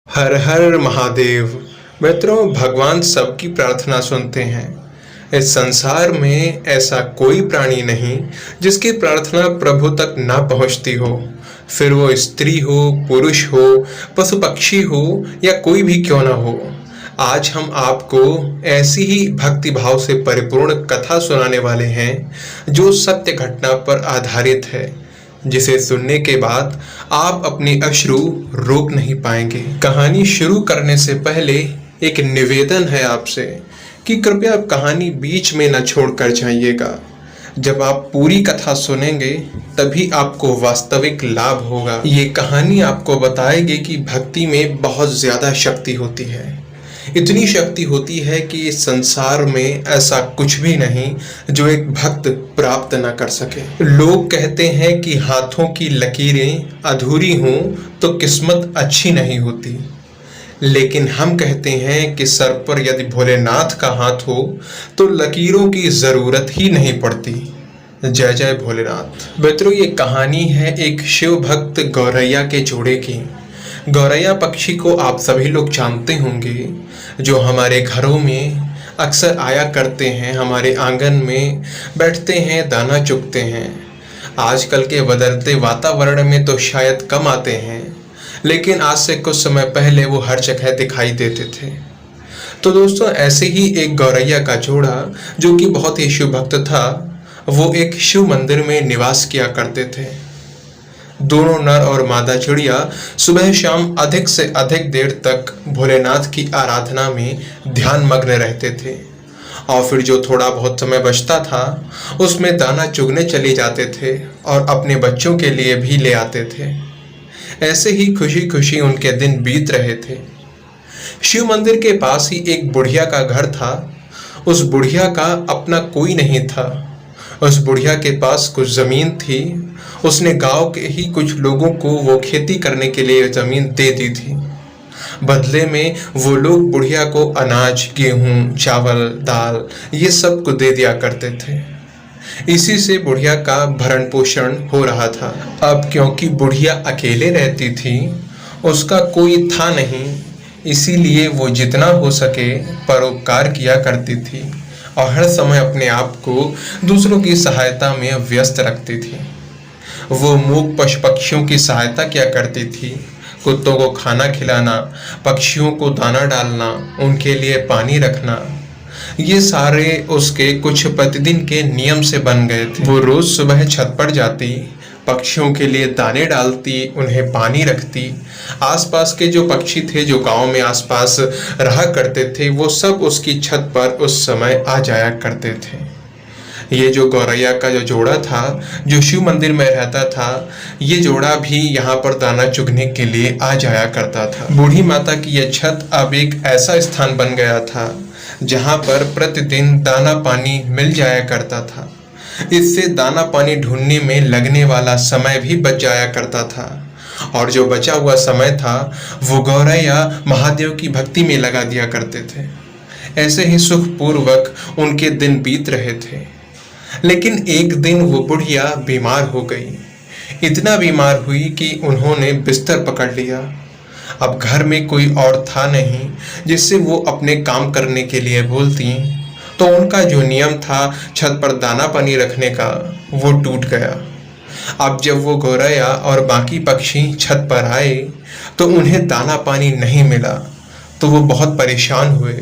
हर हर महादेव। मित्रों, भगवान सबकी प्रार्थना सुनते हैं। इस संसार में ऐसा कोई प्राणी नहीं जिसकी प्रार्थना प्रभु तक ना पहुंचती हो। फिर वो स्त्री हो, पुरुष हो, पशु पक्षी हो या कोई भी क्यों ना हो। आज हम आपको ऐसी ही भक्ति भाव से परिपूर्ण कथा सुनाने वाले हैं जो सत्य घटना पर आधारित है, जिसे सुनने के बाद आप अपने अश्रु रोक नहीं पाएंगे। कहानी शुरू करने से पहले एक निवेदन है आपसे कि कृपया आप कहानी बीच में न छोड़कर जाइएगा। जब आप पूरी कथा सुनेंगे तभी आपको वास्तविक लाभ होगा। ये कहानी आपको बताएगी कि भक्ति में बहुत ज्यादा शक्ति होती है। इतनी शक्ति होती है कि इस संसार में ऐसा कुछ भी नहीं जो एक भक्त प्राप्त न कर सके। लोग कहते हैं कि हाथों की लकीरें अधूरी हों तो किस्मत अच्छी नहीं होती, लेकिन हम कहते हैं कि सर पर यदि भोलेनाथ का हाथ हो तो लकीरों की जरूरत ही नहीं पड़ती। जय जय भोलेनाथ। मित्रों, ये कहानी है एक शिव भक्त गौरैया के जोड़े की। गौरैया पक्षी को आप सभी लोग जानते होंगे, जो हमारे घरों में अक्सर आया करते हैं, हमारे आंगन में बैठते हैं, दाना चुगते हैं। आजकल के बदलते वातावरण में तो शायद कम आते हैं, लेकिन आज से कुछ समय पहले वो हर जगह दिखाई देते थे। तो दोस्तों, ऐसे ही एक गौरैया का जोड़ा जो कि बहुत ही शिव भक्त था, वो एक शिव मंदिर में निवास किया करते थे। दोनों नर और मादा चिड़िया सुबह शाम अधिक से अधिक देर तक भोलेनाथ की आराधना में ध्यान मग्न रहते थे, और फिर जो थोड़ा बहुत समय बचता था उसमें दाना चुगने चले जाते थे और अपने बच्चों के लिए भी ले आते थे। ऐसे ही खुशी खुशी उनके दिन बीत रहे थे। शिव मंदिर के पास ही एक बुढ़िया का घर था। उस बुढ़िया का अपना कोई नहीं था। उस बुढ़िया के पास कुछ जमीन थी। उसने गांव के ही कुछ लोगों को वो खेती करने के लिए जमीन दे दी थी। बदले में वो लोग बुढ़िया को अनाज, गेहूं, चावल, दाल ये सब को दे दिया करते थे। इसी से बुढ़िया का भरण पोषण हो रहा था। अब क्योंकि बुढ़िया अकेले रहती थी, उसका कोई था नहीं, इसीलिए वो जितना हो सके परोपकार किया करती थी और हर समय अपने आप को दूसरों की सहायता में व्यस्त रखती थी। वो मूक पशु पक्षियों की सहायता किया करती थी। कुत्तों को खाना खिलाना, पक्षियों को दाना डालना, उनके लिए पानी रखना, ये सारे उसके कुछ प्रतिदिन के नियम से बन गए थे। वो रोज सुबह छत पर जाती, पक्षियों के लिए दाने डालती, उन्हें पानी रखती। आसपास के जो पक्षी थे जो गांव में आसपास रहा करते थे, वो सब उसकी छत पर उस समय आ जाया करते थे। ये जो गौरैया का जो जोड़ा था, जो शिव मंदिर में रहता था, ये जोड़ा भी यहाँ पर दाना चुगने के लिए आ जाया करता था। बूढ़ी माता की यह छत अब एक ऐसा स्थान बन गया था जहाँ पर प्रतिदिन दाना पानी मिल जाया करता था। इससे दाना पानी ढूंढने में लगने वाला समय भी बच जाया करता था, और जो बचा हुआ समय था वो गौरैया महादेव की भक्ति में लगा दिया करते थे। ऐसे ही सुखपूर्वक उनके दिन बीत रहे थे। लेकिन एक दिन वो बुढ़िया बीमार हो गई। इतना बीमार हुई कि उन्होंने बिस्तर पकड़ लिया। अब घर में कोई और था नहीं जिससे वो अपने काम करने के लिए बोलती, तो उनका जो नियम था छत पर दाना पानी रखने का, वो टूट गया। अब जब वो गौरैया और बाकी पक्षी छत पर आए तो उन्हें दाना पानी नहीं मिला, तो वो बहुत परेशान हुए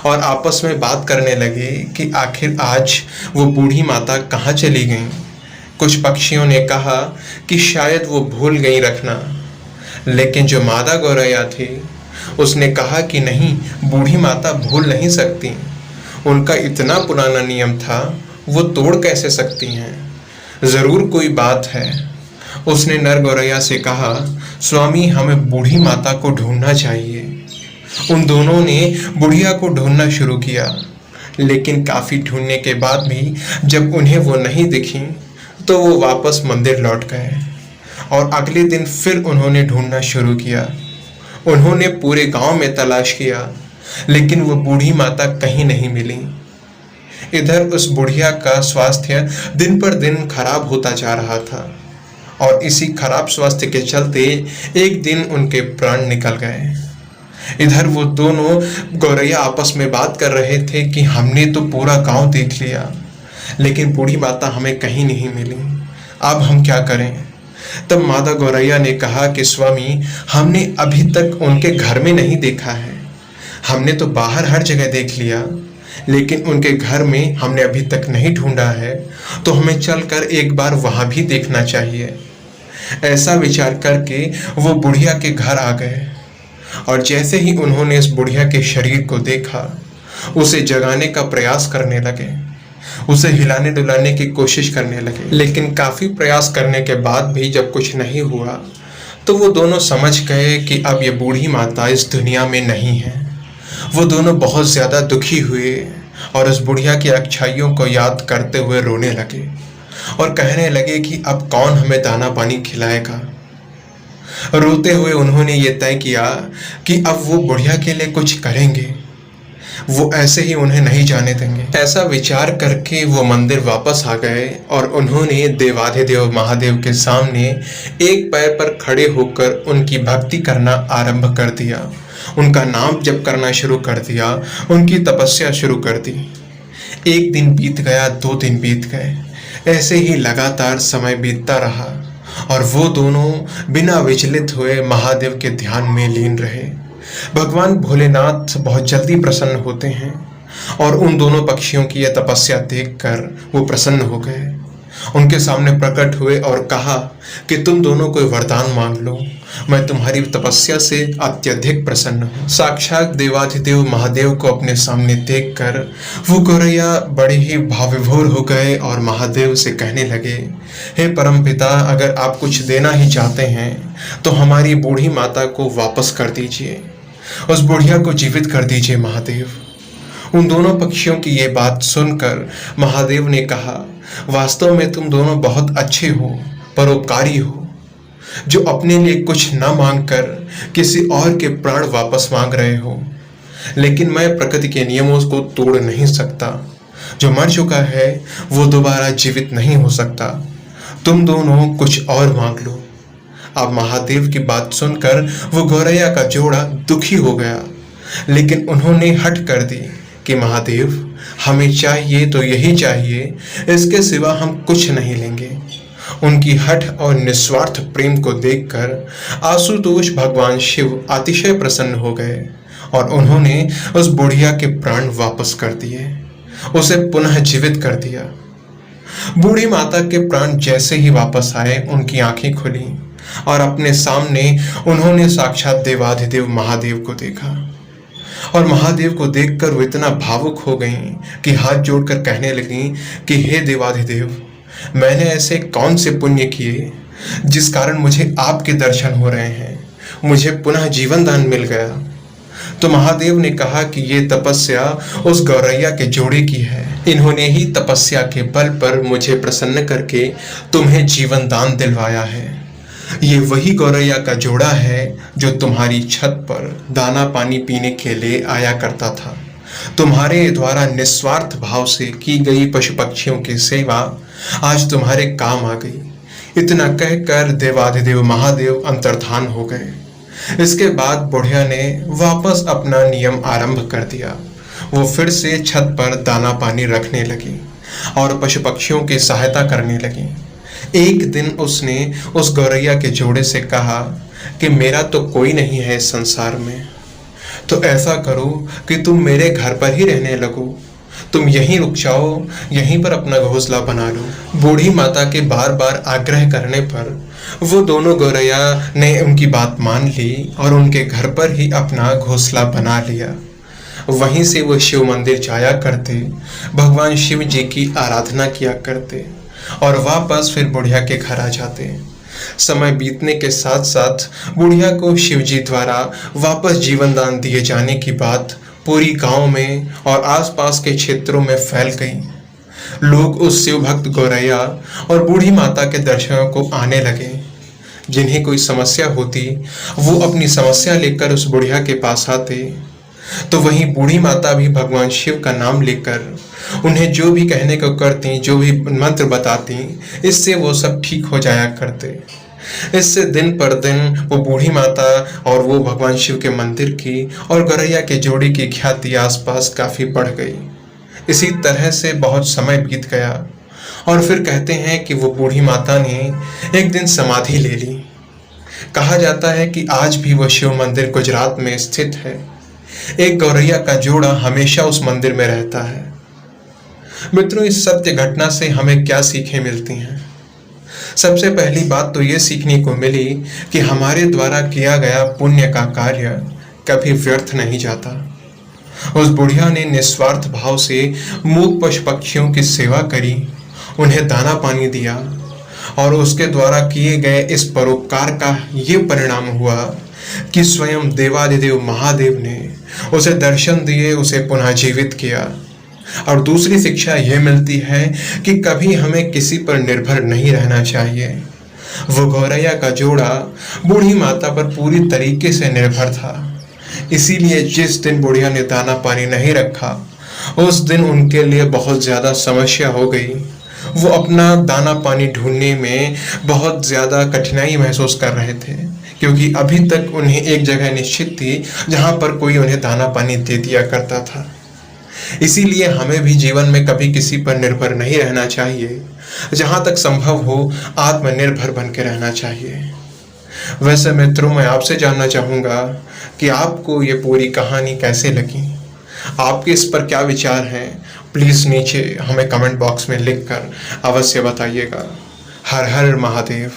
और आपस में बात करने लगे कि आखिर आज वो बूढ़ी माता कहाँ चली गईं। कुछ पक्षियों ने कहा कि शायद वो भूल गई रखना, लेकिन जो मादा गौरैया थी उसने कहा कि नहीं, बूढ़ी माता भूल नहीं सकती। उनका इतना पुराना नियम था, वो तोड़ कैसे सकती हैं, जरूर कोई बात है। उसने नर गौरैया से कहा, स्वामी, हमें बूढ़ी माता को ढूंढना चाहिए। उन दोनों ने बुढ़िया को ढूंढना शुरू किया, लेकिन काफी ढूंढने के बाद भी जब उन्हें वो नहीं दिखी तो वो वापस मंदिर लौट गए, और अगले दिन फिर उन्होंने ढूंढना शुरू किया। उन्होंने पूरे गांव में तलाश किया, लेकिन वो बूढ़ी माता कहीं नहीं मिली। इधर उस बुढ़िया का स्वास्थ्य दिन पर दिन खराब होता जा रहा था, और इसी खराब स्वास्थ्य के चलते एक दिन उनके प्राण निकल गए। इधर वो दोनों गौरैया आपस में बात कर रहे थे कि हमने तो पूरा गांव देख लिया, लेकिन बूढ़ी माता हमें कहीं नहीं मिली, अब हम क्या करें। तब माता गौरैया ने कहा कि स्वामी, हमने अभी तक उनके घर में नहीं देखा है, हमने तो बाहर हर जगह देख लिया, लेकिन उनके घर में हमने अभी तक नहीं ढूंढा है, तो हमें चलकर एक बार वहां भी देखना चाहिए। ऐसा विचार करके वो बुढ़िया के घर आ गए, और जैसे ही उन्होंने इस बुढ़िया के शरीर को देखा, उसे जगाने का प्रयास करने लगे, उसे हिलाने डुलाने की कोशिश करने लगे। लेकिन काफी प्रयास करने के बाद भी जब कुछ नहीं हुआ, तो वो दोनों समझ गए कि अब ये बूढ़ी माता इस दुनिया में नहीं है। वो दोनों बहुत ज्यादा दुखी हुए और उस बुढ़िया की अच्छाइयों को याद करते हुए रोने लगे और कहने लगे कि अब कौन हमें दाना पानी खिलाएगा। रोते हुए उन्होंने ये तय किया कि अब वो बुढ़िया के लिए कुछ करेंगे, वो ऐसे ही उन्हें नहीं जाने देंगे। ऐसा विचार करके वो मंदिर वापस आ गए और उन्होंने देवाधिदेव महादेव के सामने एक पैर पर खड़े होकर उनकी भक्ति करना आरंभ कर दिया, उनका नाम जप करना शुरू कर दिया, उनकी तपस्या शुरू कर दी। एक दिन बीत गया, 2 दिन बीत गए, ऐसे ही लगातार समय बीतता रहा और वो दोनों बिना विचलित हुए महादेव के ध्यान में लीन रहे। भगवान भोलेनाथ बहुत जल्दी प्रसन्न होते हैं और उन दोनों पक्षियों की यह तपस्या देखकर वो प्रसन्न हो गए। उनके सामने प्रकट हुए और कहा कि तुम दोनों कोई वरदान मांग लो, मैं तुम्हारी तपस्या से अत्यधिक प्रसन्न हूँ। साक्षात देवाधिदेव महादेव को अपने सामने देखकर वो गौरैया बड़े ही भावविभोर हो गए और महादेव से कहने लगे, हे परमपिता, अगर आप कुछ देना ही चाहते हैं तो हमारी बूढ़ी माता को वापस कर दीजिए, उस बुढ़िया को जीवित कर दीजिए महादेव। उन दोनों पक्षियों की ये बात सुनकर महादेव ने कहा, वास्तव में तुम दोनों बहुत अच्छे हो, परोपकारी हो, जो अपने लिए कुछ न मांगकर किसी और के प्राण वापस मांग रहे हो। लेकिन मैं प्रकृति के नियमों को तोड़ नहीं सकता, जो मर चुका है वो दोबारा जीवित नहीं हो सकता। तुम दोनों कुछ और मांग लो। अब महादेव की बात सुनकर वो गौरैया का जोड़ा दुखी हो गया, लेकिन उन्होंने हट कर दी कि महादेव, हमें चाहिए तो यही चाहिए, इसके सिवा हम कुछ नहीं लेंगे। उनकी हठ और निस्वार्थ प्रेम को देखकर आशुतोष भगवान शिव अतिशय प्रसन्न हो गए और उन्होंने उस बुढ़िया के प्राण वापस कर दिए, उसे पुनः जीवित कर दिया। बूढ़ी माता के प्राण जैसे ही वापस आए, उनकी आंखें खुली और अपने सामने उन्होंने साक्षात देवाधिदेव महादेव को देखा। और महादेव को देखकर वो इतना भावुक हो गईं कि हाथ जोड़कर कहने लगीं कि हे देवाधिदेव, मैंने ऐसे कौन से पुण्य किए जिस कारण मुझे आपके दर्शन हो रहे हैं, मुझे पुनः जीवन दान मिल गया। तो महादेव ने कहा कि ये तपस्या उस गौरैया के जोड़े की है, इन्होंने ही तपस्या के बल पर मुझे प्रसन्न करके तुम्हें जीवन दान दिलवाया है। ये वही गौरैया का जोड़ा है जो तुम्हारी छत पर दाना पानी पीने के लिए आया करता था। तुम्हारे द्वारा निस्वार्थ भाव से की गई पशु पक्षियों की सेवा आज तुम्हारे काम आ गई। इतना कहकर देवाधिदेव महादेव अंतर्धान हो गए। इसके बाद बुढ़िया ने वापस अपना नियम आरंभ कर दिया। वो फिर से छत पर दाना पानी रखने लगी और पशु पक्षियों की सहायता करने लगी। एक दिन उसने उस गौरैया के जोड़े से कहा कि मेरा तो कोई नहीं है इस संसार में, तो ऐसा करो कि तुम मेरे घर पर ही रहने लगो, तुम यहीं रुक जाओ, यहीं पर अपना घोंसला बना लो। बूढ़ी माता के बार बार आग्रह करने पर वो दोनों गौरैया ने उनकी बात मान ली और उनके घर पर ही अपना घोंसला बना लिया। वहीं से वो शिव मंदिर जाया करते, भगवान शिव जी की आराधना किया करते और वापस फिर बुढ़िया के घर आ जाते। समय बीतने के साथ साथ बुढ़िया को शिव जी द्वारा वापस जीवन दान दिए जाने की बात पूरी गांव में और आसपास के क्षेत्रों में फैल गई। लोग उस शिव भक्त गौरैया और बूढ़ी माता के दर्शनों को आने लगे। जिन्हें कोई समस्या होती वो अपनी समस्या लेकर उस बुढ़िया के पास आते, तो वहीं बूढ़ी माता भी भगवान शिव का नाम लेकर उन्हें जो भी कहने को करती, जो भी मंत्र बताती, इससे वो सब ठीक हो जाया करते। इससे दिन पर दिन वो बूढ़ी माता और वो भगवान शिव के मंदिर की और गौरैया के जोड़ी की ख्याति आसपास काफी बढ़ गई। इसी तरह से बहुत समय बीत गया और फिर कहते हैं कि वो बूढ़ी माता ने एक दिन समाधि ले ली। कहा जाता है कि आज भी वो शिव मंदिर गुजरात में स्थित है। एक गौरैया का जोड़ा हमेशा उस मंदिर में रहता है। मित्रों, इस सत्य घटना से हमें क्या सीखें मिलती हैं? सबसे पहली बात तो ये सीखने को मिली कि हमारे द्वारा किया गया पुण्य का कार्य कभी व्यर्थ नहीं जाता। उस बुढ़िया ने निस्वार्थ भाव से मूक पशु पक्षियों की सेवा करी, उन्हें दाना पानी दिया और उसके द्वारा किए गए इस परोपकार का ये परिणाम हुआ कि स्वयं देवादिदेव महादेव ने उसे दर्शन दिए, उसे पुनः जीवित किया। और दूसरी शिक्षा यह मिलती है कि कभी हमें किसी पर निर्भर नहीं रहना चाहिए। वो गौरैया का जोड़ा बूढ़ी माता पर पूरी तरीके से निर्भर था, इसीलिए जिस दिन बुढ़िया ने दाना पानी नहीं रखा उस दिन उनके लिए बहुत ज़्यादा समस्या हो गई। वो अपना दाना पानी ढूंढने में बहुत ज़्यादा कठिनाई महसूस कर रहे थे, क्योंकि अभी तक उन्हें एक जगह निश्चित थी जहाँ पर कोई उन्हें दाना पानी दे दिया करता था। इसीलिए हमें भी जीवन में कभी किसी पर निर्भर नहीं रहना चाहिए, जहाँ तक संभव हो आत्मनिर्भर बन के रहना चाहिए। वैसे मित्रों, मैं आपसे जानना चाहूँगा कि आपको ये पूरी कहानी कैसे लगी, आपके इस पर क्या विचार हैं? प्लीज़ नीचे हमें कमेंट बॉक्स में लिखकर अवश्य बताइएगा। हर हर महादेव।